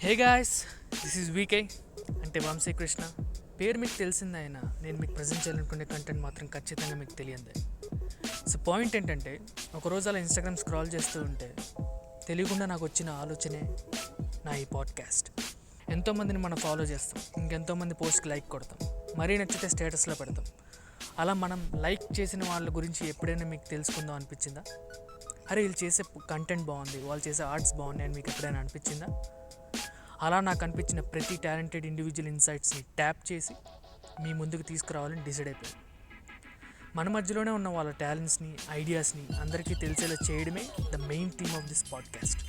Hey guys, this is VK అంటే వంశీకృష్ణ. పేరు మీకు తెలిసిందైనా నేను మీకు ప్రజెంట్ చేయాలనుకునే కంటెంట్ మాత్రం ఖచ్చితంగా మీకు తెలియందే. సో పాయింట్ ఏంటంటే, ఒకరోజు అలా ఇన్స్టాగ్రామ్ స్క్రాల్ చేస్తూ ఉంటే తెలియకుండా నాకు వచ్చిన ఆలోచనే నా ఈ పాడ్కాస్ట్. ఎంతోమందిని మనం ఫాలో చేస్తాం, ఇంకెంతోమంది పోస్ట్కి లైక్ కొడతాం, మరీ నచ్చితే స్టేటస్లో పెడతాం. అలా మనం లైక్ చేసిన వాళ్ళ గురించి ఎప్పుడైనా మీకు తెలుసుకుందాం అనిపించిందా? అరే వీళ్ళు చేసే కంటెంట్ బాగుంది, వాళ్ళు చేసే ఆర్ట్స్ బాగున్నాయి అని మీకు ఎప్పుడైనా అనిపించిందా? అలా నాకు అనిపించిన ప్రతి టాలెంటెడ్ ఇండివిజువల్ ఇన్సైట్స్ని ట్యాప్ చేసి మీ ముందుకు తీసుకురావాలని డిసైడ్ అయిపోయింది. మన మధ్యలోనే ఉన్న వాళ్ళ టాలెంట్స్ని, ఐడియాస్ని అందరికీ తెలిసేలా చేయడమే the main theme of this podcast.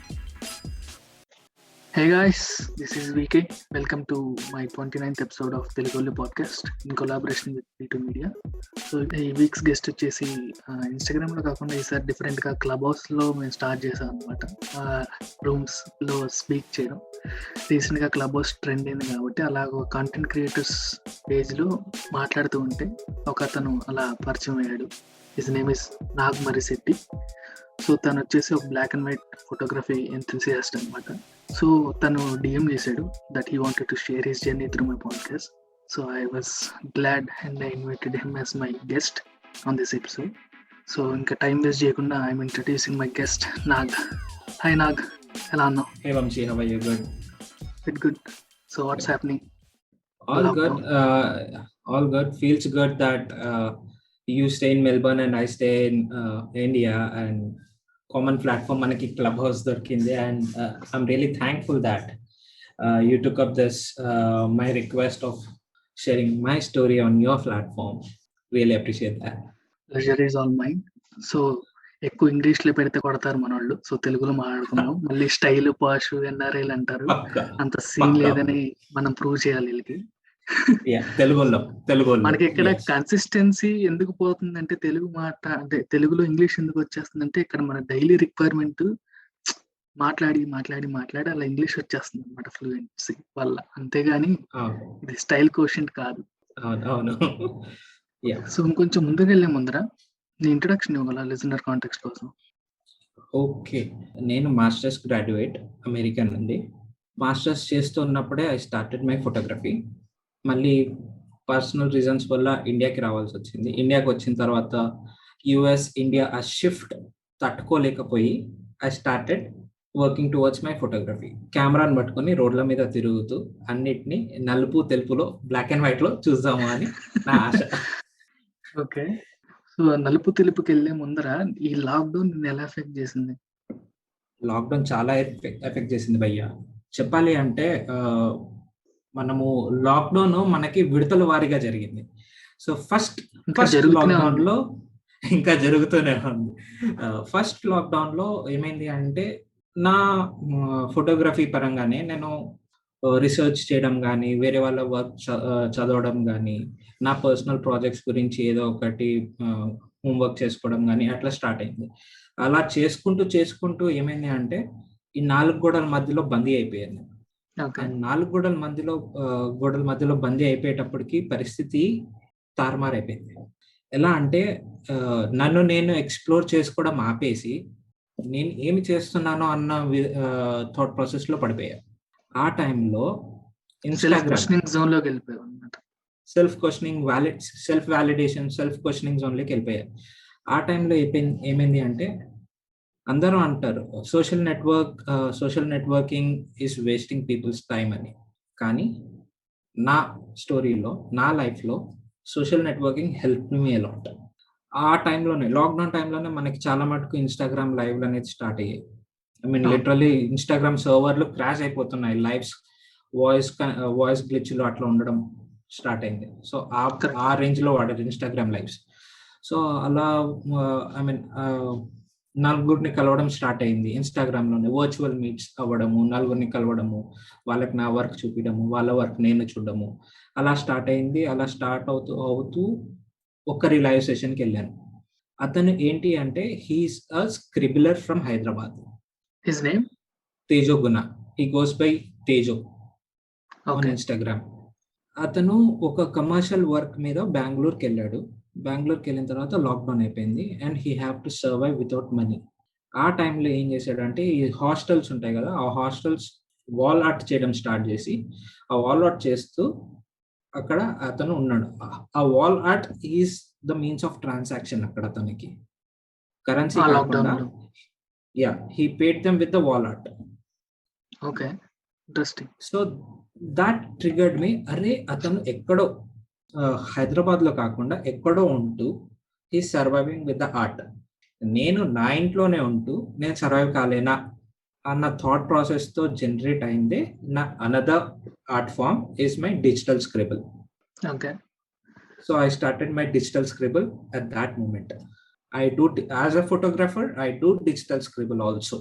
Hey guys, this is VK. Welcome to my 29th episode of Telugu podcast in collaboration with P2 Media. So ఈ వీక్స్ గెస్ట్ వచ్చేసి ఇన్స్టాగ్రామ్లో కాకుండా ఈసారి డిఫరెంట్గా క్లబ్ హౌస్లో మేము స్టార్ట్ చేసాం అనమాట. రూమ్స్లో స్పీక్ చేయడం రీసెంట్గా క్లబ్ హౌస్ ట్రెండ్ అయింది కాబట్టి అలాగ కంటెంట్ క్రియేటర్స్ పేజ్లో మాట్లాడుతూ ఉంటే ఒక అతను అలా పరిచయం అయ్యాడు. His name is Nag Marishetti. So తను వచ్చేసి ఒక black and white photography enthusiast అనమాట. సో తను డిఎం చేశాడు that he wanted to share his journey through my podcast. So I was glad and I invited him as my guest on this episode. So ఇంకా time waste చేయకుండా I'm introducing my guest Nag. Hi Nag, ఎలా ఉన్నావు? Hey Vamshi, how are you? Good. Good. So what's happening? All Lockdown. good. All good. Feels good that you stay in Melbourne and I stay in India, and common platform manaki Clubhouse dorkindi, and I'm really thankful that you took up this my request of sharing my story on your platform. Really appreciate that. Pleasure is all mind. So ఎక్కువ ఇంగ్లీష్లో పెడితే కొడతారు మన వాళ్ళు, so తెలుగులో మాట్లాడుకున్నాం. మళ్ళీ style పాష్ ఎన్ఆర్ఐలు అంటారు, Pakka. అంత సీన్ లేదని మనం ప్రూవ్ చేయాలి వీళ్ళకి. Yeah, తెలుగులో మనకి ఇక్కడ yes. కన్సిస్టెన్సీ ఎందుకు పోతుందంటే తెలుగు మాట అంటే తెలుగులో ఇంగ్లీష్ ఎందుకు వచ్చేస్తుందంటే ఇక్కడ మన డైలీ రిక్వైర్మెంట్ మాట్లాడి మాట్లాడి మాట్లాడి అలా ఇంగ్లీష్ వచ్చేస్తుంది అనమాట ఫ్లూయెన్సీ వల్ల, అంతేగాని అవును ఇది స్టైల్ కోషెంట్ కాదు. అవును yeah. సో ఇంకొంచెం ముందుకు వెళ్ళే ముందర నీ ఇంట్రడక్షన్ ఇవ్వగల లిజనర్ కాంటెక్స్ట్ కోసం. ఓకే, నేను మాస్టర్స్ గ్రాడ్యుయేట్ అమెరికన్ నుండి. మాస్టర్స్ చేస్తున్నప్పుడే ఐ స్టార్టెడ్ మై ఫోటోగ్రఫీ. మళ్ళీ పర్సనల్ రీజన్స్ వల్ల ఇండియాకి రావాల్సి వచ్చింది. ఇండియాకి వచ్చిన తర్వాత యుఎస్ ఇండియా ఆ షిఫ్ట్ తట్టుకోలేకపోయి I started working towards my photography. కెమెరాని పట్టుకొని రోడ్ల మీద తిరుగుతూ అన్నిటినీ నలుపు తెలుపులో, బ్లాక్ అండ్ వైట్లో చూద్దాము అని నా ఆశ. ఓకే. సో నలుపు తెలుపుకి వెళ్ళే ముందర ఈ లాక్డౌన్ నిన్ను ఎలా ఎఫెక్ట్ చేసింది? లాక్డౌన్ చాలా ఎఫెక్ట్ చేసింది భయ్య. చెప్పాలి అంటే మనము లాక్డౌన్ మనకి విడతల వారీగా జరిగింది. సో ఫస్ట్ జరుగుతూనే లాక్డౌన్ ఉంది. లో ఇంకా జరుగుతూనే ఉంది. ఫస్ట్ లాక్డౌన్ లో ఏమైంది అంటే నా ఫోటోగ్రఫీ పరంగానే నేను రీసెర్చ్ చేయడం కానీ, వేరే వాళ్ళ వర్క్ చదవడం కానీ, నా పర్సనల్ ప్రాజెక్ట్స్ గురించి ఏదో ఒకటి హోంవర్క్ చేసుకోవడం కానీ అట్లా స్టార్ట్ అయింది. అలా చేసుకుంటూ ఏమైంది అంటే ఈ 4 గోడల మధ్యలో బందీ అయిపోయాను. ఓకే. అండ్ 4 గోడల మధ్యలో బందీ అయిపోయేటప్పటికి పరిస్థితి తారుమారైపోయింది. ఎలా అంటే నన్ను నేను ఎక్స్ప్లోర్ చేసుకోవడం ఆపేసి నేను ఏమి చేస్తున్నానో అన్న థాట్ ప్రాసెస్ లో పడిపోయా. ఆ టైంలో ఇన్స్టాగ్రామ్ జోన్ లోకి వెళ్ళిపోయావు అన్నమాట. సెల్ఫ్ వ్యాలిడేషన్, సెల్ఫ్ క్వశ్చనింగ్ జోన్లోకి వెళ్ళిపోయారు. ఆ టైంలో ఏమైంది అంటే అందరూ అంటారు social networking is wasting people's time అని. కానీ నా స్టోరీలో, నా లైఫ్లో social networking help me a lot. ఆ టైంలోనే, లాక్డౌన్ టైంలోనే మనకి చాలా మటుకు ఇన్స్టాగ్రామ్ లైవ్లు అనేది స్టార్ట్ అయ్యాయి. ఐ మీన్ లిటరలీ ఇన్స్టాగ్రామ్ సర్వర్లు క్రాష్ అయిపోతున్నాయి. లైవ్స్ వాయిస్ గ్లిచ్లు అట్లా ఉండడం స్టార్ట్ అయింది. సో ఆ రేంజ్ లో వాడారు ఇన్స్టాగ్రామ్ లైవ్స్. సో అలా ఐ మీన్ నలుగురిని కలవడం స్టార్ట్ అయింది ఇన్స్టాగ్రామ్ లోనే. వర్చువల్ మీట్స్ అవ్వడము, నలుగురిని కలవడము, వాళ్ళకి నా వర్క్ చూపించడము, వాళ్ళ వర్క్ నేను చూడడము, అలా స్టార్ట్ అయింది. అలా స్టార్ట్ అవుతూ ఒకరి లైవ్ సెషన్కి వెళ్ళాను. అతను ఏంటి అంటే he is a scribbler from Hyderabad. His name Tejo Guna. He goes by Tejo on okay. Instagram. అతను ఒక కమర్షియల్ వర్క్ మీద బెంగళూరుకి వెళ్ళాడు. బెంగళూరుకి వెళ్ళిన తర్వాత లాక్డౌన్ అయిపోయింది and he have to survive without money. ఆ టైంలో ఏం చేశాడంటే ఈ హాస్టల్స్ ఉంటాయి కదా, ఆ హాస్టల్స్ వాల్ ఆర్ట్ చేయడం స్టార్ట్ చేసి ఆ వాల్ ఆర్ట్ చేస్తూ అక్కడ అతను ఉన్నాడు. ఆ wall art is the means of transaction అక్కడ అతనికి కరెన్సీ కాకుండా. లాక్డౌన్లో. Yeah, he paid them with the wall art. Okay, interesting. So that triggered మీ. అరే అతను ఎక్కడో హైదరాబాద్ లో కాకుండా ఎక్కడో ఉంటూ he surviving with the art. నేను నా ఇంట్లోనే ఉంటూ నేను సర్వైవ్ కాలేనా అన్న థాట్ ప్రాసెస్ తో జనరేట్ అయిందే నా another art form is my digital scribble. Okay. So I started my digital scribble at that moment. I do as a photographer, I do digital scribble also.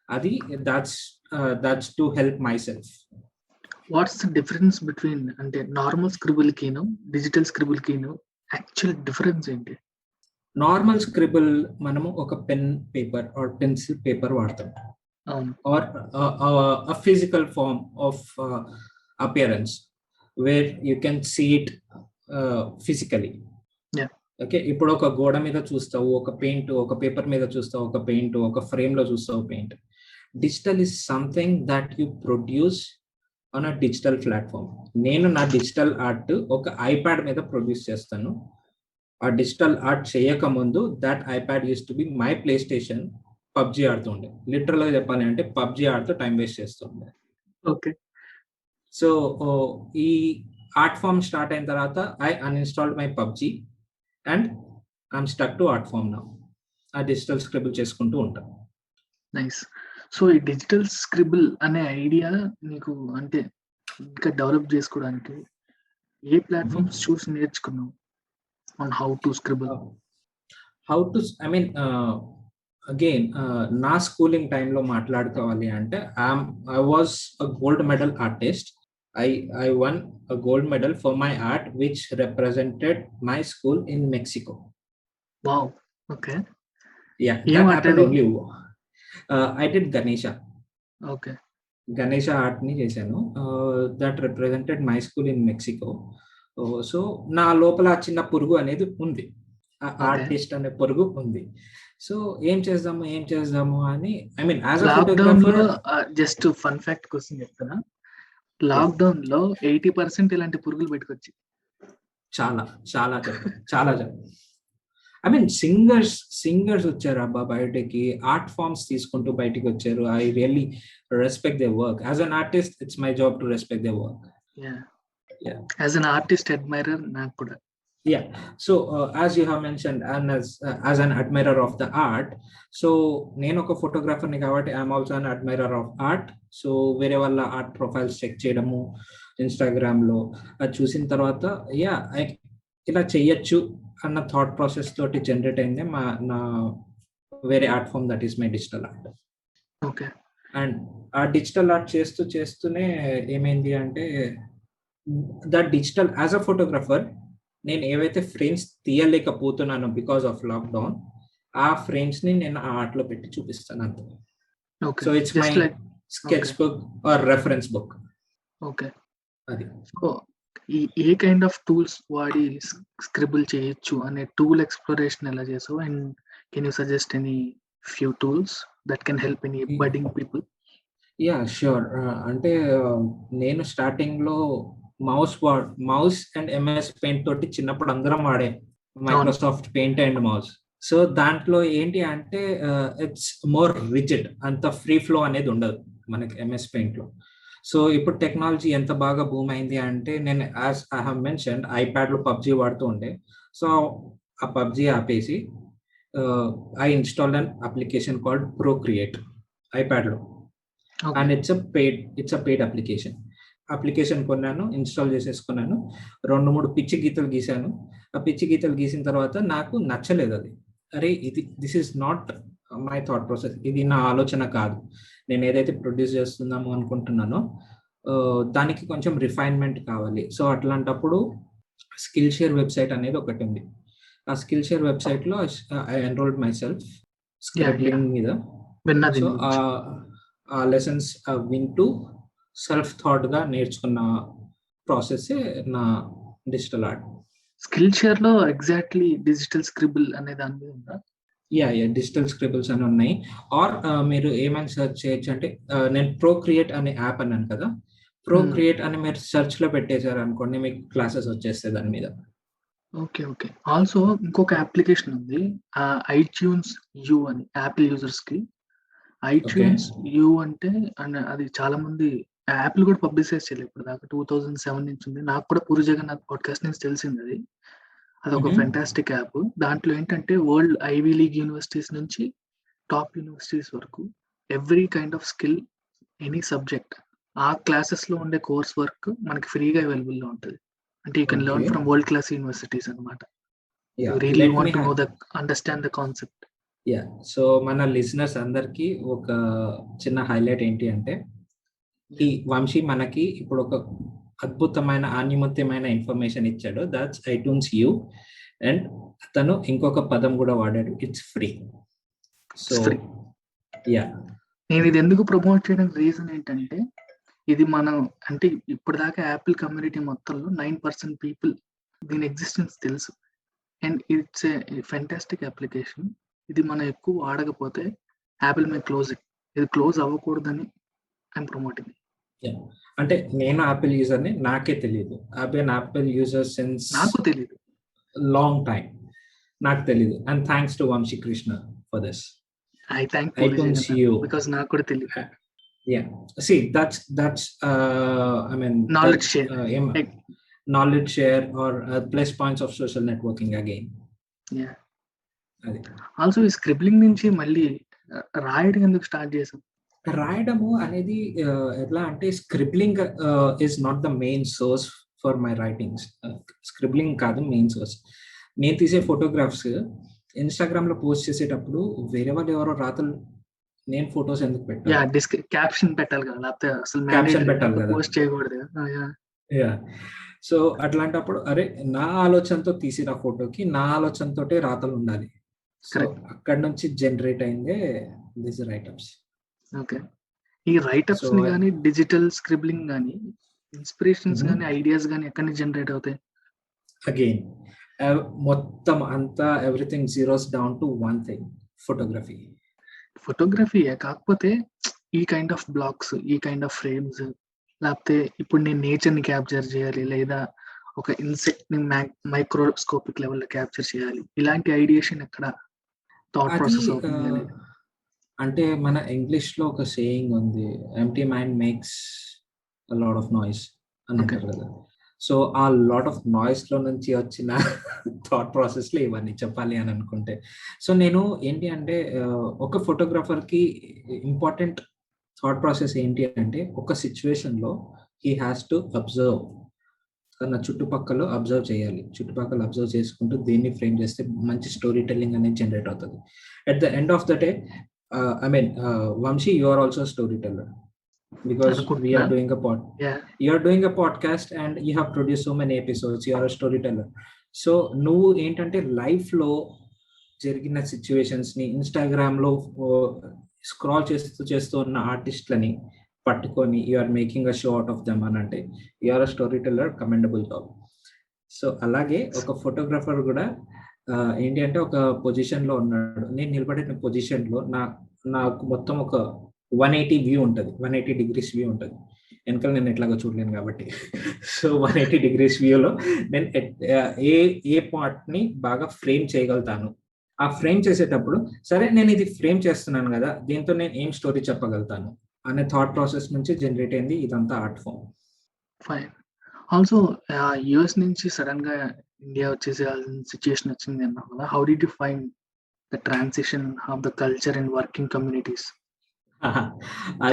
Adi, that's to help myself. What's the difference between అంటే normal scribble కిను digital scribble కిను actual difference ఏంటి? Normal scribble మనము ఒక pen paper or pencil paper వాడతాం, అవును. Or a physical form of appearance where you can see it physically. Yeah. Okay, ఇప్పుడు ఒక గోడ మీద చూస్తావు ఒక పెయింట్, ఒక పేపర్ మీద చూస్తావు ఒక పెయింట్, ఒక ఫ్రేమ్ లో చూస్తావు paint. Digital is something that you produce on a digital platform. నేను నా డిజిటల్ ఆర్ట్ ఒక ఐప్యాడ్ మీద ప్రొడ్యూస్ చేస్తాను. ఆ డిజిటల్ ఆర్ట్ చేయక ముందు that iPad use to be my PlayStation. PUBG ఆడుతుండే, లిటరల్ గా చెప్పాలి అంటే పబ్జి ఆడుతూ టైం వేస్ట్ చేస్తుండే. ఓకే. సో ఈ ఆర్ట్ ఫామ్ స్టార్ట్ అయిన తర్వాత I uninstalled my PUBG and I'm stuck to art form now. ఆ డిజిటల్ స్క్రిబుల్ చేసుకుంటూ ఉంటాను. నైస్. సో ఈ డిజిటల్ స్క్రిబుల్ అనే ఐడియా నీకు అంటే ఇంకా డెవలప్ చేసుకోవడానికి ఏ ప్లాట్ఫామ్స్ చూసి నేర్చుకున్నావు on how to స్క్రిబుల్? How to I mean again నా స్కూలింగ్ టైంలో మాట్లాడుకోవాలి అంటే I was a gold medal artist. I won a gold medal for my art which represented my school in Mexico. Wow. Okay. Yeah, that happened only. I did Ganesha. Okay. Ganesha art ni chesanu. That represented my school in Mexico. So na lopala chinna purugu anedi undi. Artist ane purugu undi. So ఏం చేద్దాము అని I mean as a photographer. Just fun fact కోసం చెప్తున్నా, lockdown లో 80% ఇలాంటి పురుగులు పెట్టుకొచ్చి చాలా చాలా చాలా ఐ మీన్ సింగర్స్ వచ్చారు అబ్బా బయటకి, ఆర్ట్ ఫార్మ్స్ తీసుకుంటూ బయటికి వచ్చారు. I really respect their work. As an artist it's my job to respect their work. As an artist admirer నాకు కూడా. Yeah, so as you have mentioned, and as an admirer of the art, so నేను ఒక photographer ని కాబట్టి I'm also an admirer of art. So వేరే వాళ్ళ art profiles check చేయడము Instagram లో, అది చూసిన తర్వాత యా ఇలా చెయ్యొచ్చు అన్న థాట్ ప్రాసెస్ తోటి జనరేట్ అయింది నా వేరే art form, that is my digital art. Okay. And ఆ డిజిటల్ ఆర్ట్ చేస్తూనే ఏమైంది అంటే that digital as a photographer నేను ఏవైతే ఫ్రేమ్స్ తీయలేకపోతున్నానో బికాస్ ఆఫ్ లాక్డౌన్, ఆ ఫ్రేమ్స్ ని నేను ఆ ఆర్ట్ లో పెట్టి చూపిస్తాను అంతే. So it's my sketchbook or reference book. Okay. అది సో ఏ కైండ్ ఆఫ్ టూల్స్ వాడి స్క్రిబుల్ చేయొచ్చు అనే టూల్ ఎక్స్ప్లోరేషన్ ఎలా చేసావు? And can you suggest any few tools that can help any budding people? Yeah sure. అంటే నేను starting లో మౌస్ అండ్ ఎంఎస్ పెయింట్ తోటి చిన్నప్పుడు అందరం వాడే Microsoft Paint and mouse. So దాంట్లో ఏంటి అంటే ఇట్స్ మోర్ రిజిడ్, అంత ఫ్రీ ఫ్లో అనేది ఉండదు మనకి ఎంఎస్ పెయింట్ లో. సో ఇప్పుడు టెక్నాలజీ ఎంత బాగా బూమ్ అయింది అంటే, నేను as I have mentioned iPad లో పబ్జి వాడుతూ ఉండే. సో ఆ పబ్జి ఆపేసి I installed an application called Procreate iPad లో. And it's a paid application కొన్నాను, ఇన్స్టాల్ చేసేసుకున్నాను. 2-3 పిచ్చి గీతలు గీసాను. ఆ పిచ్చి గీతలు గీసిన తర్వాత నాకు నచ్చలేదు అది. అరే this is not my thought process, ఇది నా ఆలోచన కాదు, నేను ఏదైతే ప్రొడ్యూస్ చేస్తున్నామో అనుకుంటున్నానో దానికి కొంచెం రిఫైన్మెంట్ కావాలి. సో అట్లాంటప్పుడు స్కిల్ షేర్ వెబ్సైట్ అనేది ఒకటి ఉంది. ఆ స్కిల్ షేర్ వెబ్సైట్ లో I enrolled my self scribbling మీద. సో ఆ లెసన్స్ వింటూ సెల్ఫ్ థాట్ గా నేర్చుకున్న ప్రాసెస్ నా డిజిటల్ ఆర్ట్. స్కిల్ షేర్ లో ఎగ్జాక్ట్లీ డిజిటల్ స్క్రిబుల్ అనే దాని మీద ఉందా? డిజిటల్ స్క్రిబుల్స్ అని ఉన్నాయి. ఆర్ మీరు ఏమైనా సెర్చ్ చేయొచ్చు అంటే నేను క్రియేట్ అనే యాప్ అన్నాను కదా, క్రియేట్ అని మీరు సెర్చ్ లో పెట్టేశారు అనుకోండి, మీకు క్లాసెస్ వచ్చేస్తాయి దాని మీద. ఓకే. ఓకే. ఆల్సో ఇంకొక అప్లికేషన్ ఉంది. ఐట్యూన్స్ యూ అని యాపిల్ యూజర్స్‌కి. ఐట్యూన్స్ యూ అంటే అది చాలా మంది యాపిల్ కూడా పబ్లిసైజ్ చేయలేదు ఇప్పటిదాకా. 2007 నుంచి ఉంది. నాకు కూడా పూరి జగన్నాథ్ పాడ్‌కాస్ట్ నుంచి తెలిసిందది. అదొక ఫెంటాస్టిక్ యాప్. దాంట్లో ఏంటంటే వరల్డ్ ఐవీ లీగ్ యూనివర్సిటీస్ నుంచి టాప్ యూనివర్సిటీస్ వరకు every kind of skill, any subject ఆ క్లాసెస్‌లో ఉండే కోర్స్ వర్క్ మనకి ఫ్రీగా అవైలబుల్‌లో ఉంటది. అంటే you can learn from world class universities అన్నమాట. You really want to know understand the concept. So మన లిజనర్స్ అందరికి ఒక చిన్న హైలైట్ ఏంటి అంటే, ఈ వంశీ మనకి ఇప్పుడు ఒక అద్భుతమైన ఆణిముత్యమైన ఇన్ఫర్మేషన్ ఇచ్చాడు. That's iTunes you. అండ్ తను ఇంకొక పదం కూడా వాడాడు, ఇట్స్ ఫ్రీ. సో నేను ఇది ఎందుకు ప్రమోట్ చేయడానికి రీజన్ ఏంటంటే, ఇది మనం అంటే ఇప్పటిదాకా యాపిల్ కమ్యూనిటీ మొత్తంలో 9% పీపుల్ దీని ఎగ్జిస్టెన్స్ తెలుసు. And it's a fantastic application. ఇది మనం ఎక్కువ వాడకపోతే యాపిల్ మే క్లోజ్ ఇట్. ఇది క్లోజ్ అవ్వకూడదని ఐఎమ్ ప్రమోటింగ్. అంటే నేను యాపిల్ యూజర్ని, నాకే తెలియదు. యాపిల్ యూజర్ సిన్స్ నాకు తెలియదు, లాంగ్ టైం నాకు తెలియదు. And thanks to Vamshi Krishna for this. I thank you because నాకు కూడా తెలియదు. See, that's I mean knowledge share, knowledge share or plus points of social networking again. Also ఈ స్క్రిబ్లింగ్ నుంచి మళ్ళీ రాయడం ఎందుకు స్టార్ట్ చేసాం? రాయడము అనేది ఎట్లా అంటే, scribbling is not the main source for my writings. Scribbling కాదు మెయిన్ సోర్స్. నేను తీసే ఫోటోగ్రాఫ్స్ ఇన్స్టాగ్రామ్ లో పోస్ట్ చేసేటప్పుడు వేరే వాళ్ళు ఎవరో రాతలు, నేను ఫొటోస్ ఎందుకు పెట్టాలి? క్యాప్షన్ పెట్టాలి కదా, లేకపోతే అసలు క్యాప్షన్ పెట్టాలి కదా, పోస్ట్ చేయకూడదు. సో అట్లాంటప్పుడు అరే నా ఆలోచనతో తీసిన ఫోటోకి నా ఆలోచనతోటే రాతలు ఉండాలి. సో అక్కడ నుంచి జనరేట్ అయిందే దిస్ రైటప్స్. ఓకే. ఈ రైటప్స్ ని కానీ, డిజిటల్ స్క్రిబ్లింగ్ కానీ, ఇన్స్పిరేషన్స్ కానీ, ఐడియాస్ కానీ ఎక్కడి నుంచి జనరేట్ అవుతాయి? అగైన్ మొత్తం అంతా everything zeroes down to one thing, ఫోటోగ్రఫీయే. కాకపోతే ఈ కైండ్ ఆఫ్ బ్లాక్స్, ఈ కైండ్ ఆఫ్ ఫ్రేమ్స్, లేకపోతే ఇప్పుడు నేను నేచర్ ని క్యాప్చర్ చేయాలి, లేదా ఒక ఇన్సెక్ట్ ని మైక్రోస్కోపిక్ లెవెల్ లో క్యాప్చర్ చేయాలి, ఇలాంటి ఐడియేషన్ ఎక్కడ థాట్ ప్రాసెస్ అవుతుంది? అంటే మన ఇంగ్లీష్ లో ఒక సేయింగ్ ఉంది, empty mind makes a lot of noise అని అంటారు కదా. సో ఆ లాట్ ఆఫ్ నాయిస్ లో నుంచి వచ్చిన థాట్ ప్రాసెస్ లో ఇవన్నీ చెప్పాలి అని అనుకుంటే, సో నేను ఏంటి అంటే, ఒక ఫోటోగ్రాఫర్ కి ఇంపార్టెంట్ థాట్ ప్రాసెస్ ఏంటి అంటే, ఒక సిచ్యువేషన్ లో హీ హ్యాస్ టు అబ్జర్వ్, తన చుట్టుపక్కల అబ్జర్వ్ చేయాలి. చుట్టుపక్కల అబ్జర్వ్ చేసుకుంటూ దీన్ని ఫ్రేమ్ చేస్తే మంచి స్టోరీ టెల్లింగ్ అనేది జనరేట్ అవుతుంది. At the end of the day, I mean, Vamshi, you are also a storyteller because we are doing you are doing a podcast and you have produced so many episodes. You are a storyteller. So నువ్వు ఏంటంటే life లో జరిగిన situations ని Instagram లో scroll చేస్తూ ఉన్న ఆర్టిస్ట్లని పట్టుకొని you are making a show out of them అని అంటే you are a story teller, commendable job. So అలాగే ఒక ఫోటోగ్రాఫర్ కూడా ఏంటి అంటే, ఒక పొజిషన్ లో ఉన్నాడు, నేను నిలబడిన పొజిషన్ లో నాకు మొత్తం ఒక 180 వ్యూ ఉంటుంది, 180 డిగ్రీస్ వ్యూ ఉంటుంది. వెనకాల నేను ఎట్లాగో చూడలేను కాబట్టి. సో 180 డిగ్రీస్ వ్యూలో నేను ఏ పార్ట్ ని బాగా ఫ్రేమ్ చేయగలుగుతాను. ఆ ఫ్రేమ్ చేసేటప్పుడు సరే నేను ఇది ఫ్రేమ్ చేస్తున్నాను కదా, దీంతో నేను ఏం స్టోరీ చెప్పగలుగుతాను అనే థాట్ ప్రాసెస్ నుంచి జనరేట్ అయింది ఇదంతా art form. Fine. Also US నుంచి సడన్ గా ఇండియా వచ్చేసేయాల్సిన సిచ్యుయేషన్ వచ్చింది అన్నా కదా. How did you find the transition of the culture and working communities?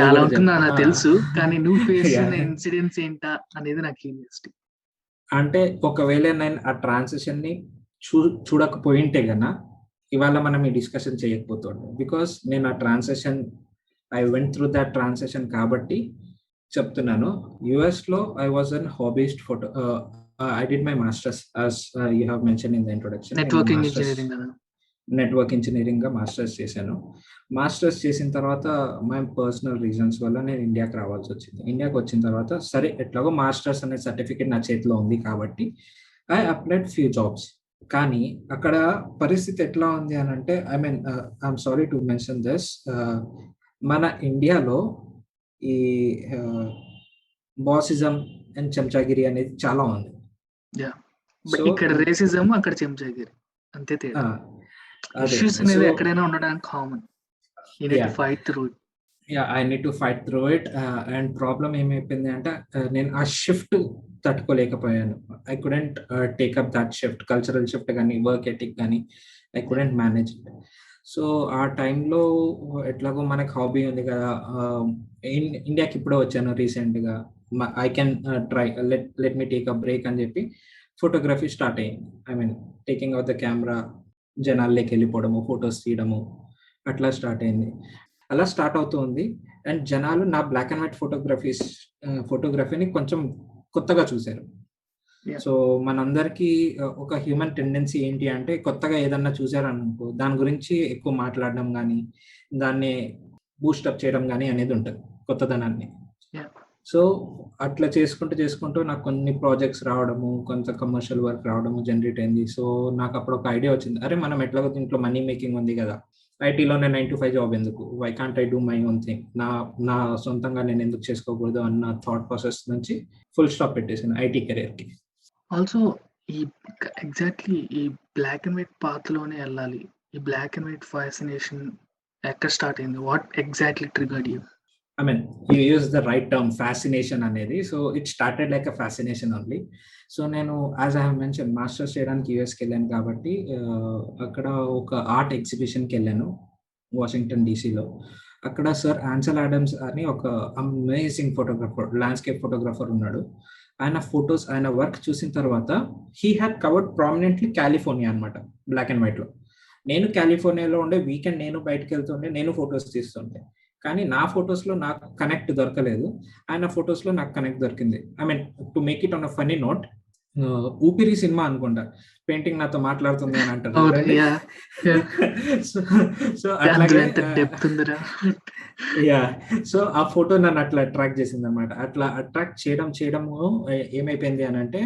చాలా ఉంటుందా నాకు తెలుసు, కానీ నువ్వు ఫేస్ చేసిన ఇన్సిడెంట్స్ ఏంటా అనేది నాకు క్యూరియాసిటీ. అంటే ఒకవేళ నేను ఆ ట్రాన్సిషన్ ని చూడకపోయింటే గనా ఇవాళ మనం ఈ డిస్కషన్ చేయకపోతుండే. బికాస్ నేను ఆ transition, I went through that transition కాబట్టి చెప్తున్నాను. యుఎస్ లో I was an hobbyist photo. I did my master's as you have mentioned in the introduction. Network engineering గా మాస్టర్స్ చేశాను. మాస్టర్స్ చేసిన తర్వాత మై పర్సనల్ రీజన్స్ వల్ల నేను ఇండియాకి రావాల్సి వచ్చింది. ఇండియాకి వచ్చిన తర్వాత సరే ఎట్లాగో మాస్టర్స్ అనే సర్టిఫికేట్ నా చేతిలో ఉంది కాబట్టి ఐ అప్లైడ్ ఫ్యూ జాబ్స్. కానీ అక్కడ పరిస్థితి ఎట్లా ఉంది అని అంటే, I mean I'm sorry to mention this, మన ఇండియాలో ఈ బాసిజం అండ్ చెంచాగిరి అనేది చాలా ఉంది. బట్ సో ఇక్కడ రేసిజం, అక్కడ చెంచాగిరి, అంతే తేడా. అదే ఇష్యూస్ అనేవి సో ఎక్కడైనా ఉండడానికి common. You need to fight through it. I need to fight through it. And problem ఏమైపోయింది అంటే, నేను ఆ షిఫ్ట్ తట్టుకోలేకపోయాను. I couldn't take up that shift, cultural shift కానీ వర్క్ ఎథిక్ కానీ I couldn't manage it. So ఆ టైంలో ఎట్లాగో మనకు హాబీ ఉంది కదా, ఇండియాకి ఇప్పుడే వచ్చాను రీసెంట్గా, I can try, let me take a break అని చెప్పి ఫోటోగ్రఫీ స్టార్ట్ అయ్యింది. I mean taking out the camera, జనాల్లోకి వెళ్ళిపోవడము, ఫొటోస్ తీయడము, అట్లా స్టార్ట్ అయింది. అలా స్టార్ట్ అవుతూ ఉంది. అండ్ జనాలు నా బ్లాక్ అండ్ వైట్ ఫోటోగ్రఫీని కొంచెం కొత్తగా చూశారు. సో మనందరికీ ఒక హ్యూమన్ టెండెన్సీ ఏంటి అంటే, కొత్తగా ఏదన్నా చూసారనుకో దాని గురించి ఎక్కువ మాట్లాడడం కానీ, దాన్ని బూస్టప్ చేయడం కానీ అనేది ఉంటుంది, కొత్తదనాన్ని. సో అట్లా చేసుకుంటూ నాకు కొన్ని ప్రాజెక్ట్స్ రావడము, కొంత కమర్షియల్ వర్క్ రావడము జనరేట్ అయింది. సో నాకు అప్పుడు ఒక ఐడియా వచ్చింది, అరే మనం ఎట్లాగో దీంట్లో మనీ మేకింగ్ ఉంది కదా, ఐటీలోనే 9 to 5 జాబ్ ఎందుకు, why can't I do my own thing, నా సొంతంగా నేను ఎందుకు చేసుకోకూడదు అన్న థాట్ ప్రాసెస్ నుంచి ఫుల్ స్టాప్ పెట్టేసాను ఐటీ కెరియర్కి. ఆల్సో ఎగ్జాక్ట్లీ ఈ బ్లాక్ అండ్ వైట్ పాత్లోనే వెళ్ళాలి. ఈ బ్లాక్ అండ్ వైట్ ఫ్యాసినేషన్ ఎక్కడ స్టార్ట్ అయింది? What exactly triggered you? I mean, you use the right term, fascination అనేది. So it started like a fascination only. So నేను, as I have mention, masters చేయడానికి యూఎస్కి వెళ్ళాను కాబట్టి అక్కడ ఒక ఆర్ట్ ఎగ్జిబిషన్కి వెళ్ళాను వాషింగ్టన్ డీసీలో. అక్కడ సర్ ఆన్సెల్ ఆడమ్స్ అని ఒక అమేజింగ్ ఫోటోగ్రాఫర్, ల్యాండ్స్కేప్ ఫోటోగ్రాఫర్ ఉన్నాడు. ఆయన ఫొటోస్, ఆయన వర్క్ చూసిన తర్వాత he had covered prominently California అనమాట, బ్లాక్ అండ్ వైట్లో. నేను కాలిఫోర్నియాలో ఉండే, వీకెండ్ నేను బయటకు వెళ్తుండే, నేను ఫొటోస్ తీస్తుండే. కానీ నా ఫొటోస్లో నాకు కనెక్ట్ దొరకలేదు, ఆయన ఫొటోస్లో నాకు కనెక్ట్ దొరికింది. I mean, to make it on a funny note, ఊపిరి సినిమా అనుకుంటా, పెయింటింగ్ నాతో మాట్లాడుతుంది అని అంటారు. సో సో ఆ ఫోటో నన్ను అట్లా అట్రాక్ట్ చేసింది అనమాట. అట్లా అట్రాక్ట్ చేయడము ఏమైపోయింది అని అంటే,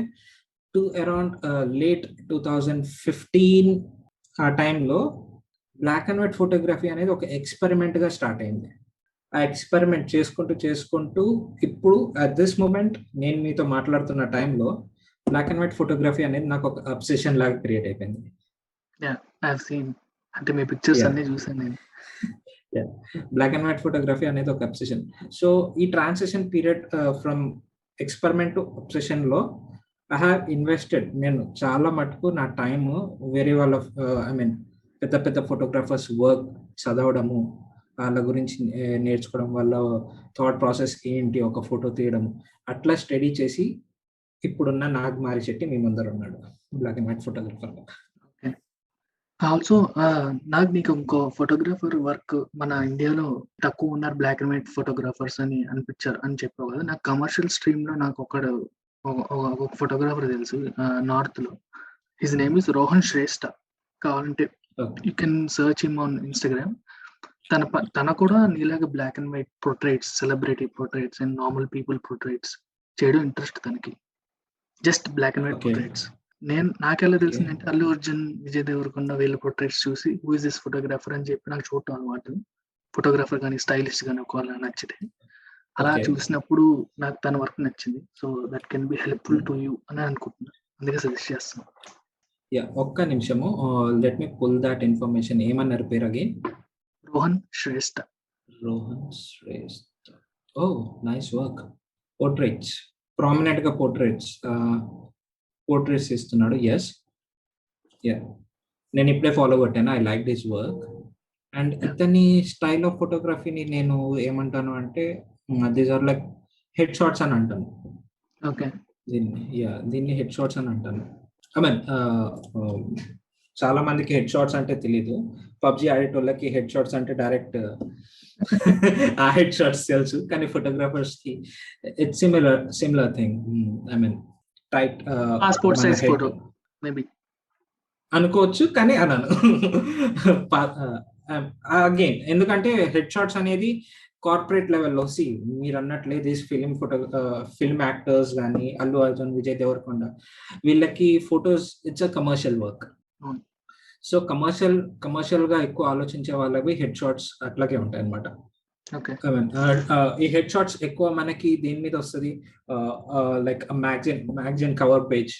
అరౌండ్ లేట్ 2015 ఆ టైంలో బ్లాక్ అండ్ వైట్ ఫోటోగ్రఫీ అనేది ఒక ఎక్స్పెరిమెంట్ గా స్టార్ట్ అయింది. ఆ ఎక్స్పెరిమెంట్ చేసుకుంటూ ఇప్పుడు అట్ దిస్ మూమెంట్ నేను మీతో మాట్లాడుతున్న టైంలో బ్లాక్ అండ్ వైట్ ఫోటోగ్రఫీ అనేది నాకు ఒక అబ్సెషన్ లాగా క్రియేట్ అయిపోయింది. అంటే మీ పిక్చర్స్ అన్ని చూసాను నేను. బ్లాక్ అండ్ వైట్ ఫోటోగ్రఫీ అనేది ఒక అబ్సెషన్. సో ఈ transition period from experiment to obsession లో ఐ హ్యావ్ ఇన్వెస్టెడ్, నేను చాలా మటుకు నా టైమ్ వేరే వాళ్ళ, ఐ మీన్ పెద్ద ఫోటోగ్రాఫర్స్ వర్క్ చదవడము, వాళ్ళ గురించి నేర్చుకోవడం, వాళ్ళ థాట్ ప్రాసెస్ ఏంటి, ఒక ఫోటో తీయడము, అట్లా స్టడీ చేసి ఇప్పుడున్న నాగ్ మారిశెట్టి మీ ముందర ఉన్నాడు, black and white photographer. Also నాకు నీకు ఇంకో ఫోటోగ్రాఫర్ వర్క్ మన ఇండియాలో తక్కువ ఉన్నారు బ్లాక్ అండ్ వైట్ ఫోటోగ్రాఫర్స్ అని అనిపించారు అని చెప్పావు కదా. నాకు కమర్షియల్ స్ట్రీమ్ లో నాకు ఒక ఫోటోగ్రాఫర్ తెలుసు, నార్త్ లో. His name is Rohan Shrestha. కావాలంటే you can search him on Instagram. తన కూడా నీలాగా black and white portraits, celebrity portraits and normal people portraits చేయడం ఇంట్రెస్ట్ తనకి. Just black and white portraits. నాకెలా తెలిసిందంటే అల్లు అర్జున్, విజయ్ దేవరకొండ వీళ్ళ పోర్ట్రైట్స్ చూసి హూ ఇస్ దిస్ ఫోటోగ్రాఫర్ అని చెప్పి నాకు చూడటం అన్నమాట. ఫోటోగ్రాఫర్ కానీ స్టైలిస్ట్ కానీ ఒకవేళ నచ్చితే, అలా చూసినప్పుడు నాకు తన వర్క్ నచ్చింది. So that can be helpful to you అని అనుకుంటున్నాను, అందుకే సజెస్ట్ చేస్తాను. ఒక్క నిమిషము, let me pull that information. ఏమన్నారు పేరు again? Rohan Shrestha. Rohan Shrestha. Oh nice work. Portraits, prominent గా పోర్ట్రేట్స్ ఇస్తున్నాడు. ఎస్, నేను ఇప్పుడే ఫాలో కొట్టాను. I like this work. And ఇతని స్టైల్ ఆఫ్ ఫోటోగ్రఫీని నేను ఏమంటాను అంటే, these are like head shots అని అంటాను. ఓకే, దీన్ని హెడ్ షాట్స్ అని అంటాను. ఐ మీన్ చాలా మందికి హెడ్ షాట్స్ అంటే తెలీదు. పబ్జి ఆడేటోళ్ళకి హెడ్ షాట్స్ అంటే డైరెక్ట్ ఆ హెడ్ షాట్స్ తెలుసు, కానీ ఫోటోగ్రాఫర్స్ కి it's similar thing. I mean tight passport size photo maybe అనుకోవచ్చు, కానీ అనను. అగైన్ ఎందుకంటే హెడ్ షాట్స్ అనేది కార్పొరేట్ లెవెల్లో మీరు అన్నట్లే ఫిల్మ్ యాక్టర్స్ కానీ అల్లు అర్జున్, విజయ్ దేవరకొండ, వీళ్ళకి photos it's a commercial work. అవును. సో కమర్షియల్ గా ఎక్కువ ఆలోచించే వాళ్ళవి హెడ్ షాట్స్ అట్లాగే ఉంటాయి అనమాట. ఓకే. ఈ హెడ్ షాట్స్ ఎక్కువ మనకి దేని మీద వస్తుంది, like magazine cover page,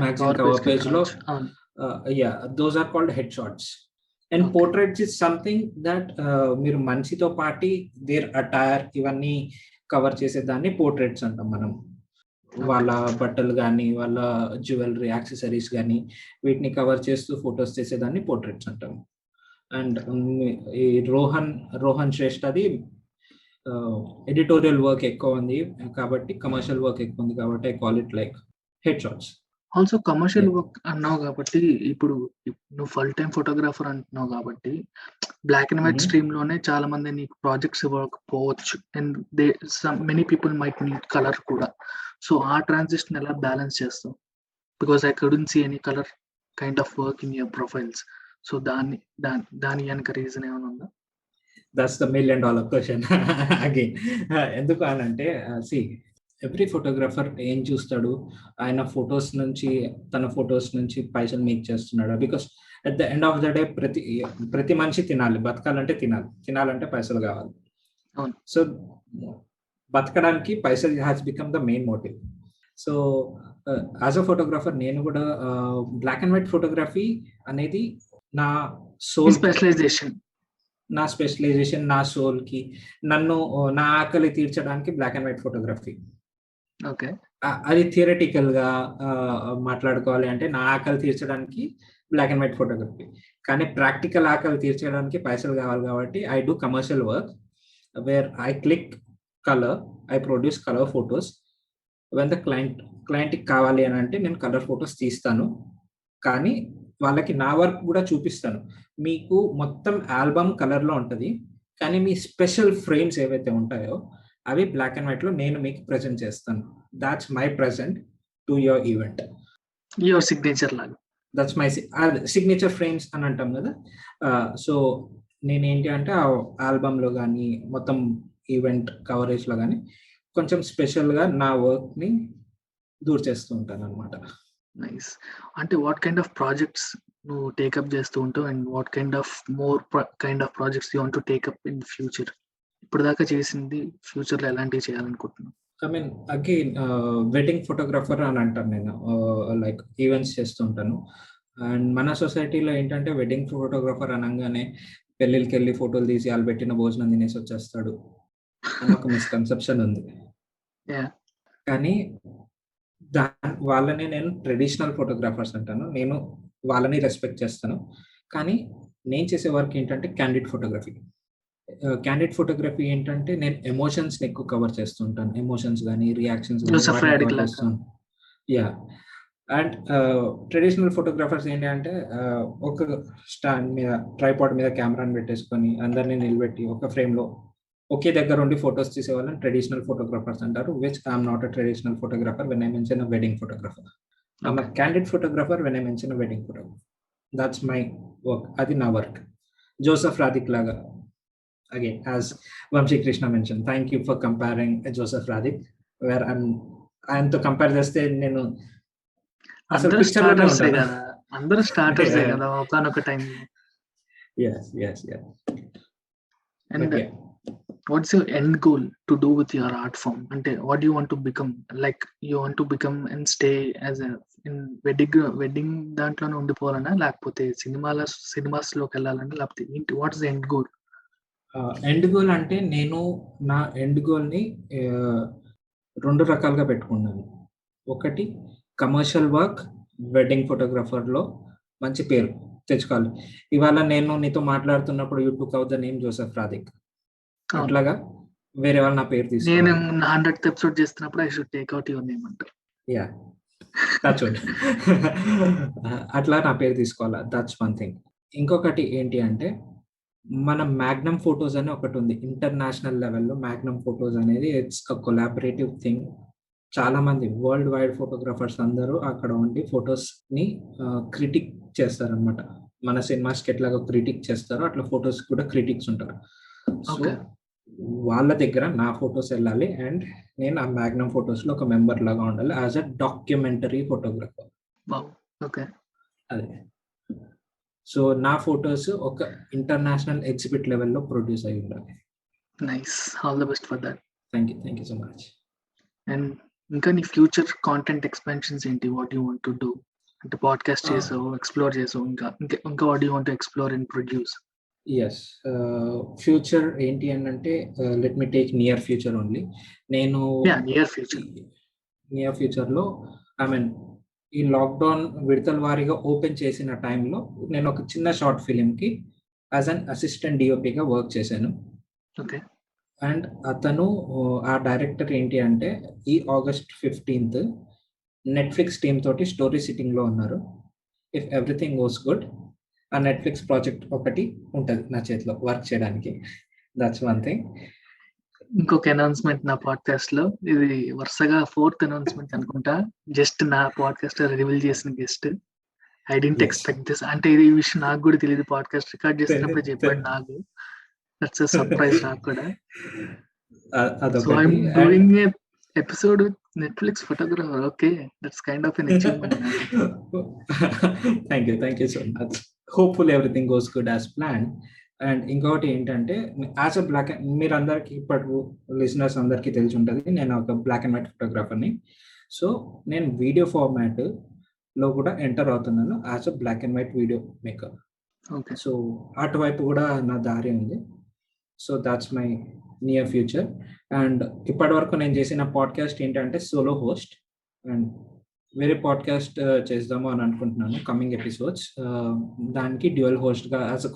magazine cover page లో those are called headshots. And Okay. Portraits is something that మీరు మనిషితో పాటి దేర్ అటైర్ ఇవన్నీ కవర్ చేసేదాన్ని పోర్ట్రేట్స్ అంటాం మనం. వాళ్ళ బట్టలు కానీ, వాళ్ళ జ్యువెలరీ, యాక్సెసరీస్ కానీ, వీటిని కవర్ చేస్తూ ఫొటోస్ చేసేదాన్ని పోర్ట్రేట్స్ అంటాం. అండ్ ఈ రోహన్ శ్రేష్ఠది ఎడిటోరియల్ వర్క్ ఎక్కువ ఉంది కాబట్టి, కమర్షియల్ వర్క్ ఎక్కువ ఉంది కాబట్టి I call it like head shots. Also commercial work అన్నావు కాబట్టి, ఇప్పుడు నువ్వు ఫుల్ టైం ఫోటోగ్రాఫర్ అంటున్నావు కాబట్టి, బ్లాక్ అండ్ వైట్ స్ట్రీమ్ లోనే చాలా మంది నీకు ప్రాజెక్ట్స్ ఇవ్వకపోవచ్చు. And many people might need colour కూడా. సో ఆ ట్రాన్సిషన్ ఎలా బ్యాలెన్స్ చేస్తావు? Because I couldn't see any colour kind of work in your profiles. So దాని వెనక రీజన్ ఏమైనా ఉందా? That's the $1 million question again. ఎందుకు అనంటే ఎవ్రీ ఫోటోగ్రాఫర్ ఏం చూస్తాడు, ఆయన తన ఫొటోస్ నుంచి పైసలు మేక్ చేస్తున్నాడు. Because at the end of the day ప్రతి మనిషి తినాలి, బతకాలంటే తినాలంటే పైసలు కావాలి. సో బతకడానికి పైసలు has become the main motive. So as a photographer నేను కూడా బ్లాక్ అండ్ వైట్ ఫోటోగ్రఫీ అనేది నా స్పెషలైజేషన్, నా సోల్ కి, నా ఆకలి తీర్చడానికి black and white photography. Okay. అది థియరటికల్ గా మాట్లాడుకోవాలి అంటే నా ఆకలి తీర్చడానికి బ్లాక్ అండ్ వైట్ ఫోటోగ్రఫీ. కానీ ప్రాక్టికల్ ఆకలి తీర్చడానికి పైసలు కావాలి కాబట్టి I do commercial work where I click colour, I produce colour photos. When the క్లయింట్కి కావాలి అని అంటే నేను కలర్ ఫొటోస్ తీస్తాను, కానీ వాళ్ళకి నా వర్క్ కూడా చూపిస్తాను. మీకు మొత్తం ఆల్బమ్ కలర్లో ఉంటుంది, కానీ మీ స్పెషల్ ఫ్రేమ్స్ ఏవైతే ఉంటాయో అవి బ్లాక్ అండ్ వైట్ లో నేను మీకు ప్రెజెంట్ చేస్తాను. That's my present to your event. Your signature లాగా. దట్స్ మై సిగ్నేచర్ ఫ్రేమ్స్ అని అంటాం కదా. సో నేనేంటి అంటే ఆ ఆల్బమ్ లో కానీ, మొత్తం ఈవెంట్ కవరేజ్ లో కానీ కొంచెం స్పెషల్ గా నా వర్క్ ని దూర్ చేస్తూ ఉంటాను అనమాట. నైస్. అంటే వాట్ కైండ్ ఆఫ్ ప్రాజెక్ట్స్ నువ్వు టేకప్ చేస్తూ ఉంటావు, and what kind of projects you want to take up in future? ఇప్పుడు దాకా చేసింది ఫ్యూచర్ లో ఎలాంటివి చేయాలనుకుంటున్నావు? I mean again wedding photographer అని అంటాను నేను. లైక్ ఈవెంట్స్ చేస్తుంటాను. అండ్ మన సొసైటీలో ఏంటంటే వెడ్డింగ్ ఫోటోగ్రాఫర్ అనగానే పెళ్ళిళ్ళకి వెళ్ళి ఫోటోలు తీసి వాళ్ళు పెట్టిన భోజనం తినేసి వచ్చేస్తాడు అని ఒక మిస్కన్సెప్షన్ ఉంది. కానీ వాళ్ళని నేను ట్రెడిషనల్ ఫోటోగ్రాఫర్స్ అంటాను. నేను వాళ్ళని రెస్పెక్ట్ చేస్తాను. కానీ నేను చేసే వర్క్ ఏంటంటే క్యాండిడ్ ఫోటోగ్రఫీ. క్యాండిడ్ ఫోటోగ్రఫీ ఏంటంటే నేను ఎమోషన్స్ ఎక్కువ కవర్ చేస్తుంటాను. ఎమోషన్స్ కానీ, రియాక్షన్స్ కానీ. యా. అండ్ ట్రెడిషనల్ ఫోటోగ్రాఫర్స్ ఏంటి అంటే ఒక స్టాండ్ మీద, ట్రైపాడ్ మీద కెమెరాని పెట్టేసుకొని అందరినీ నిలబెట్టి ఒక ఫ్రేమ్ లో ఒకే దగ్గర ఉండి ఫొటోస్ తీసే వాళ్ళని ట్రెడిషనల్ ఫోటోగ్రాఫర్స్ అంటారు. Which I'm not a traditional photographer when I mention a wedding photographer. I'm a candid photographer when I mention a wedding photographer. That's my work. అది నా వర్క్. జోసెఫ్ రాధిక్ లాగా. Again, as Vamsi Krishna mentioned, thank you for comparing Joseph Radik, where I'm to compare చేస్తే నేను అందరూ starters కదా ఒకనొక time. yes. And what's your end goal to do with your art form? అంటే what do you want to become? Like you want to become and stay as a in wedding దాంట్లోనే ఉండిపోవాలన్నా, లేకపోతే cinemas లోకి వెళ్ళాలన్నా, లేకపోతే what is the end goal? End goal అంటే నేను నా end గోల్ని 2 రకాలుగా పెట్టుకున్నాను. ఒకటి కమర్షియల్ వర్క్, వెడ్డింగ్ ఫోటోగ్రాఫర్లో మంచి పేరు తెచ్చుకోవాలి. ఇవాళ నేను నీతో మాట్లాడుతున్నప్పుడు you took out the name Joseph Radhik, అట్లాగా వేరే వాళ్ళు నా పేరు తీసుకోవాలి. నేను 100th ఎపిసోడ్ చేస్తున్నప్పుడు I should take out your name అంటే. యా, అట్లా నా పేరు తీసుకోవాలా. That's one thing. ఇంకొకటి ఏంటి అంటే మన మ్యాగ్నమ్ ఫొటోస్ అని ఒకటి ఉంది. ఇంటర్నేషనల్ లెవెల్లో మ్యాగ్నమ్ ఫొటోస్ అనేది ఇట్స్ అ కొలాబరేటివ్ థింగ్. చాలా మంది వరల్డ్ వైడ్ ఫోటోగ్రాఫర్స్ అందరూ అక్కడ ఉండి ఫొటోస్ ని క్రిటిక్ చేస్తారనమాట. మన సినిమాస్కి ఎట్లాగా క్రిటిక్ చేస్తారో అట్లా ఫొటోస్ కూడా క్రిటిక్స్ ఉంటారు. సో వాళ్ళ దగ్గర నా ఫొటోస్ వెళ్ళాలి అండ్ నేను ఆ మ్యాగ్నమ్ ఫొటోస్లో ఒక మెంబర్ లాగా ఉండాలి as a documentary photographer. Wow. Okay. అదే. సో నా ఫొటోస్ ఒక ఇంటర్నేషనల్ ఎగ్జిబిట్ లెవెల్లో ప్రొడ్యూస్ అయి ఉండాలి. Nice. All the best for that. Thank you so much. And ఇంకా నీ ఫ్యూచర్ కాంటెంట్ ఎక్స్పెన్షన్స్ ఏంటి? What you want to do? అంటే పాడ్కాస్ట్ చేసావు, ఎక్స్ప్లోర్ చేసావు, ఇంకా what you want to explore and produce? Yes, future ఏంటి అని అంటే let me take near future only. నేను నియర్ ఫ్యూచర్లో ఐ మీన్ ఈ లాక్డౌన్ విడతల వారీగా ఓపెన్ చేసిన టైంలో నేను ఒక చిన్న షార్ట్ ఫిలింకి యాజ్ అన్ అసిస్టెంట్ డిఓపిగా వర్క్ చేశాను. ఓకే. అండ్ అతను ఆ డైరెక్టర్ ఏంటి అంటే ఈ August 15th నెట్ఫ్లిక్స్ టీమ్ తోటి స్టోరీ సిట్టింగ్లో ఉన్నారు. ఇఫ్ ఎవ్రీథింగ్ గోస్ గుడ్ ఆ నెట్ఫ్లిక్స్ ప్రాజెక్ట్ ఒకటి ఉంటుంది నా చేతిలో వర్క్ చేయడానికి. That's one thing. ఇంకొక అనౌన్స్మెంట్ నా పాడ్కాస్ట్ లో, ఇది వరుసగా 4th అనౌన్స్మెంట్ అనుకుంటా. జస్ట్ నా పాడ్కాస్ట్ రివీల్ చేసిన guest. I didn't expect this. అంటే ఇది ఈ విషయం నాకు కూడా తెలియదు. పాడ్కాస్ట్ రికార్డ్ చేసినప్పుడు చెప్పాడు నాకు. దట్స్ అ సర్ప్రైజ్ నాకు కూడా. So I'm doing a episode with Netflix photographer. Okay, that's kind of an achievement. Thank you so much. Hopeful everything goes good as planned. And ఇంకొకటి ఏంటంటే యాజ్ అ బ్లాక్ మీరందరికీ ఇప్పుడు listeners అందరికీ తెలిసి ఉంటుంది నేను ఒక బ్లాక్ అండ్ వైట్ ఫోటోగ్రాఫర్ని. సో నేను వీడియో ఫార్మాట్ లో కూడా ఎంటర్ అవుతున్నాను as a black and white video maker. Okay. So అటువైపు కూడా నా దారి ఉంది. So that's my near future. And ఇప్పటి వరకు నేను చేసిన పాడ్కాస్ట్ ఏంటంటే సోలో హోస్ట్. అండ్ వేరే పాడ్కాస్ట్ చేద్దాము అని అనుకుంటున్నాను కమింగ్ ఎపిసోడ్స్. దానికి డ్యూయల్ హోస్ట్గా యాజ్ అ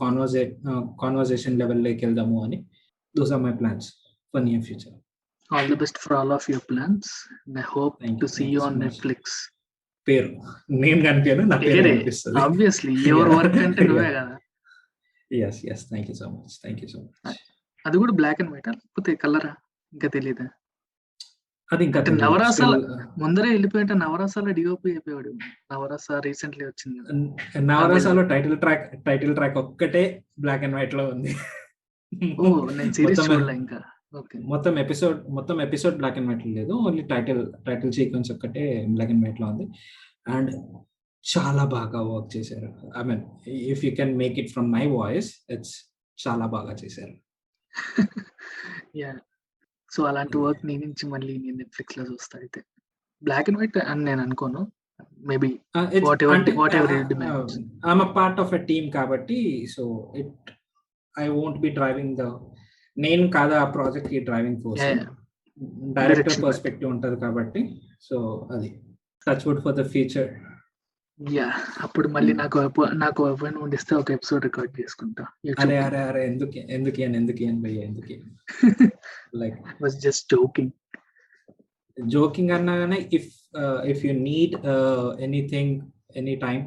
కాన్వర్జేషన్ లెవెల్లోకి వెళ్దాము అని. Those are my plans for near future. All the best for all of your plans. I hope to see you on Netflix. పేరు నేను కనిపించాను, నా పేరు కనిపిస్తుంది. ఆబ్వియస్లీ యువర్ వర్క్ అంటే నువ్వే కదా. Yes thank you so much. అది కూడా బ్లాక్ అండ్ వైట్ లేకపోతే కలరా? ఇంకా తెలియదా? అది ఇంకా నవరాసాల ముందరే వెళ్ళిపోయింటే నవరాసాల డిఓపి అయిపోయాడు. నవరాస రీసెంట్లీ వచ్చింది. నవరాసాలో టైటిల్ ట్రాక్ ఒక్కటే బ్లాక్ అండ్ వైట్ లో ఉంది. ఓ, నేను సిరీస్ చూడలే ఇంకా. ఓకే. మొత్తం ఎపిసోడ్ బ్లాక్ అండ్ వైట్ లేదు. ఓన్లీ టైటిల్ సీక్వెన్స్ ఒక్కటే బ్లాక్ అండ్ వైట్ లో ఉంది. అండ్ చాలా బాగా వర్క్ చేశారు. I mean if you can make it from my voice, it's చాలా బాగా చేశారు. యా. సో అలాంటి వర్క్ నీ నుంచి మళ్ళీ నేను నెట్ఫ్లిక్స్ లో చూస్తా. అయితే బ్లాక్ అండ్ వైట్ అని నేను అనుకోను. Maybe whatever you demand. I'm a part of a team కాబట్టి so I won't be driving నేను కాదా ఆ ప్రాజెక్ట్ కి డ్రైవింగ్ ఫోర్స్. డైరెక్టర్ పర్స్పెక్టివ్ ఉంటది కాబట్టి. సో అది touch wood for the future. Yeah. అప్పుడు మళ్ళీ నాకు అపాయింట్మెంట్ ఇస్తే ఒక ఎపిసోడ్ రికార్డ్ చేసుకుంటా. అరే ఎందుకు లైక్ వాస్ జస్ట్ జోకింగ్ అన్నా కానీ if you need anything any time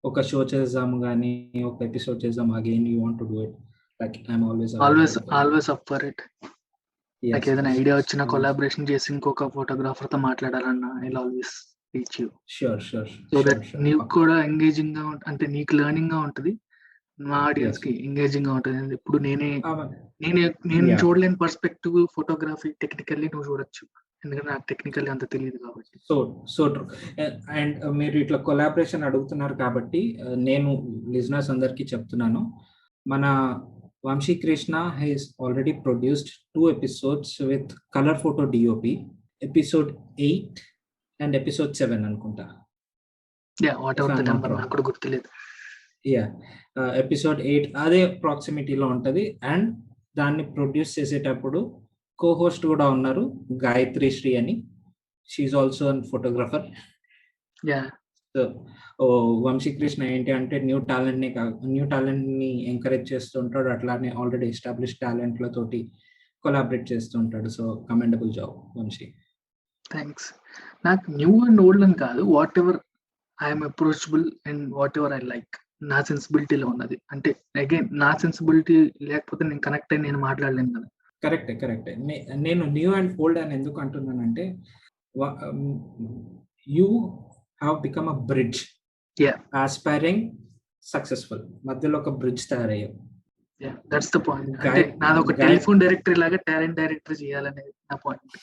ఒక షో చేద్దాము కానీ ఒక ఎపిసోడ్ చేద్దాం again you want to do it. Like I'm always up for it. నాకు ఏదైనా ఐడియా వచ్చినా కొలాబరేషన్ చేసి ఇంకొక ఫోటోగ్రాఫర్ తో మాట్లాడాలన్నా I'll always reach you. Sure so that నీకు కూడా ఎంగేజింగ్ గా అంటే నీకు లెర్నింగ్ గా ఉంటది, మా ఆడియన్స్ కి ఎంగేజింగ్ గా ఉంటది. ఇప్పుడు నేను చూడలేని పర్స్పెక్టివ్ ఫోటోగ్రఫీ టెక్నికల్లీ నువ్వు చూడొచ్చు, ఎందుకంటే నాకు టెక్నికల్లీ అంత తెలియదు కాబట్టి. So true. అండ్ మీరు ఇట్లా కొలాబరేషన్ అడుగుతున్నారు కాబట్టి నేను లిజనర్స్ అందరికీ చెప్తున్నాను, మన Vamsi Krishna has already produced 2 episodes with colour photo DOP. Episode 8 and episode 7 అనుకుంటా. ఎపిసోడ్ 8 అదే ప్రాక్సిమిటీలో ఉంటుంది. అండ్ దాన్ని ప్రొడ్యూస్ చేసేటప్పుడు కో-హోస్ట్ కూడా ఉన్నారు, గాయత్రి శ్రీ అని. She also an photographer. So Vamsikrishna ఏంటి అంటే న్యూ టాలెంట్ ని ఎంకరేజ్ చేస్తుంటాడు. అట్లానే ఆల్రెడీ ఎస్టాబ్లిష్ టాలెంట్లతోటి కొలాబరేట్ చేస్తుంటాడు. So commendable job Vamsi. Thanks. నాకు న్యూ అండ్ ఓల్డ్ అని కాదు, whatever I'm approachable and whatever I like, నా సెన్సిబిలిటీలో ఉన్నది. అంటే అగైన్ నా సెన్సిబిలిటీ లేకపోతే నేను కనెక్ట్ అయ్యి నేను మాట్లాడలేను కదా. కరెక్టే. నేను న్యూ అండ్ ఓల్డ్ అని ఎందుకు అంటున్నానంటే you have become a bridge, aspiring successful, మధ్యలో ఒక బ్రిడ్జ్ తయారయ్యావు. That's the point. అంటే నాది ఒక టెలిఫోన్ డైరెక్టరీ లాగా టాలెంట్ డైరెక్టర్ చేయాలనేది నా point.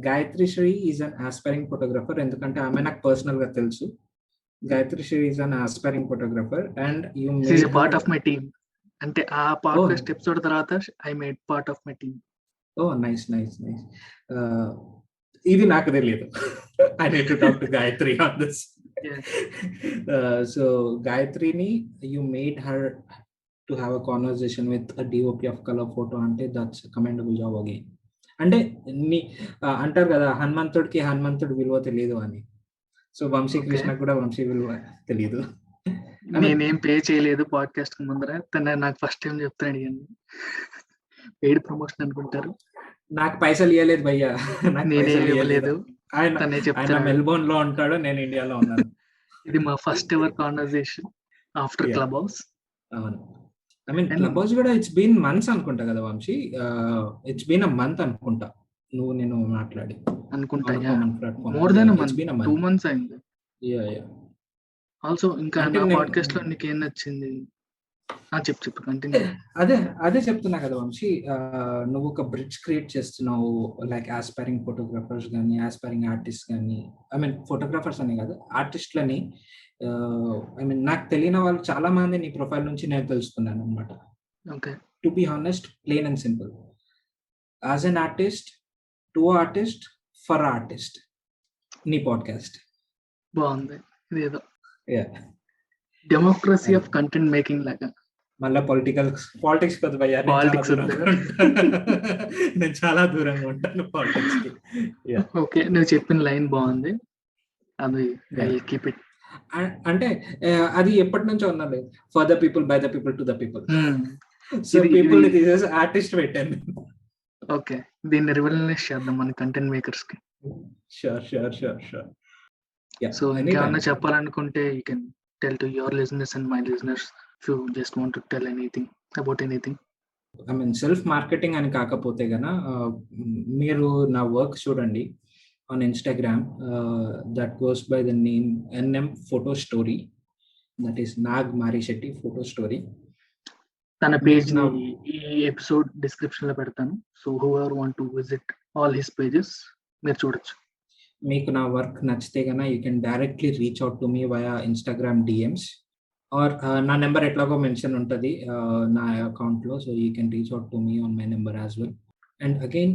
Gayatri Shri is an aspiring photographer. ఎందుకంటే ఆమె నాకు పర్సనల్ గా తెలుసు. Gayatri Shri is an aspiring photographer and you she part of my team. అంటే ఆ పాడ్కాస్ట్ ఎపిసోడ్ తర్వాత I made part of my team. Oh nice nice nice. ఇది నాకు తెలియదు. I need to talk to Gayatri on this. So గాయత్రిని you made her to have a conversation with a DOP of colour photo అంటే that's commendable job again. అంటే అంటారు కదా హనుమంతుడు విలువ తెలియదు అని. సో వంశీకృష్ణ కూడా వంశీ విలువ తెలియదు. నేనేం పే చేయలేదు పాడ్కాస్ట్ ముందర. తన నాకు ఫస్ట్ టైం చెప్తాను అడిగాను. పెయిడ్ ప్రమోషన్ అనుకుంటారు. నాకు పైసలు ఇవ్వలేదు భయ్యా. నేనే ఇవ్వలేదు. ఆయన మెల్బోర్న్ లో ఉంటాడు, నేను ఇండియాలో ఉన్నాను. ఇది మా first ever conversation after Clubhouse. అవును. ఐ మీన్ క్లబ్ హౌస్ కూడా ఇట్స్ బీన్ మంత్స్ అనుకుంటా కదా Vamsi. It's been a month అనుకుంటా నువ్వు నేను మాట్లాడి అనుకుంటా. మోర్ దెన్ 2 months అయింది. ఆల్సో ఇంకా నా పాడ్కాస్ట్ లో నీకు ఏం నచ్చింది? చెప్పు కంటిన్యూ. అదే చెప్తున్నా కదా వంశీ, నువ్వు ఒక బ్రిడ్జ్ క్రియేట్ చేస్తున్నావు లైక్ ఆస్పైరింగ్ ఫోటోగ్రాఫర్స్ కానీ ఆస్పైరింగ్ ఆర్టిస్ట్ కానీ, ఐ మీన్ ఫోటోగ్రాఫర్స్ అని కాదు ఆర్టిస్ట్లని. ఐ మీన్ నాకు తెలియని వాళ్ళు చాలా మంది నీ ప్రొఫైల్ నుంచి నేను తెలుసుకున్నాను అనమాట. Okay. To be honest, plain and simple, as an artist, to artist, for artist, నీ పాడ్కాస్ట్ బాగుంది. ఇదేదో డెమోక్రసీ ఆఫ్ కంటెంట్ మేకింగ్ లాగా. మళ్ళీ పాలిటిక్స్ కదా భయ్యా. నేను చాలా దూరంగా ఉంటాను పాలిటిక్స్ కి. ఓకే, నువ్వు చెప్పిన లైన్ బాగుంది. అది కీప్ ఇట్. అంటే అది ఎప్పటి నుంచో ఉన్నది. For the people, by the people, to the people. So people తీసేసి ఆర్టిస్ట్ పెట్టాను. ఓకే, దీన్ని రివల్యూషనైజ్ చేద్దాం మన కంటెంట్ మేకర్స్ కి. షూర్. సో ఇంకేమన్నా చెప్పాలనుకుంటే you can tell to your listeners and my listeners if you just want to tell anything about anything. I mean self marketing అని కాకపోతే గన మీరు నా వర్క్ చూడండి on Instagram, that goes by the name NM Photo Story, that is Nag Marishetty Photo Story. తన page ని ఈ episode description లో పెడతాను. So whoever want to visit all his pages మీరు చూడొచ్చు. మీకు నా వర్క్ నచ్చితే కన్నా you can directly reach out to me via Instagram DMs or నా నెంబర్ ఎట్లాగో మెన్షన్ ఉంటుంది నా అకౌంట్లో. So you can reach out to me on my number as well. And again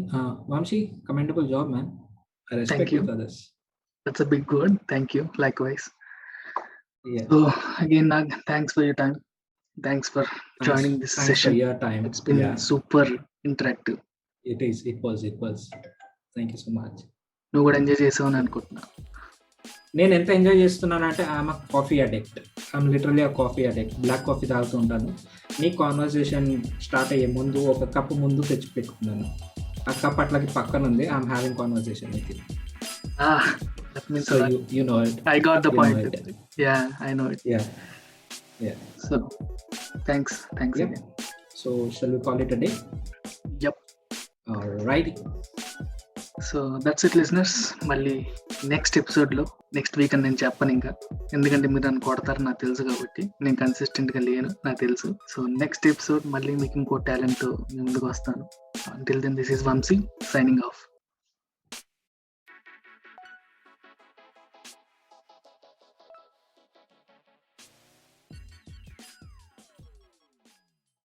Vamsi, commendable job man. I respect you for this. That's a big word. Thank you. Likewise. So again, Nag, thanks for your time. Thanks for joining this session. Thanks for your time. It's been super interactive. It was. Thank you so much. నువ్వు కూడా enjoy చేసావని అనుకుంటున్నా. నేను ఎంత enjoy చేస్తున్నాను అంటే I'm coffee addict. I'm literally ఆ coffee addict. Black coffee తాగుతూ ఉంటాను. నీ కాన్వర్సేషన్ స్టార్ట్ అయ్యే ముందు ఒక కప్పు ముందు తెచ్చి పెట్టుకున్నాను. ఆ కప్ అట్లాగే పక్కన ఉంది. I'm having conversation with you. That means so you know it. I got the point. Yeah, I know it. Yeah. So thanks again. So shall we call it a day? Yep. Alrighty. So that's it listeners. మళ్ళీ next ఎపిసోడ్లో next week అని నేను చెప్పను ఇంకా, ఎందుకంటే మీరు నన్ను కొడతారు నాకు తెలుసు కాబట్టి. నేను కన్సిస్టెంట్గా లేను నాకు తెలుసు. సో నెక్స్ట్ ఎపిసోడ్ మళ్ళీ మీకు ఇంకో టాలెంట్ ముందుకు వస్తాను. Until then, this is Vamsi signing off.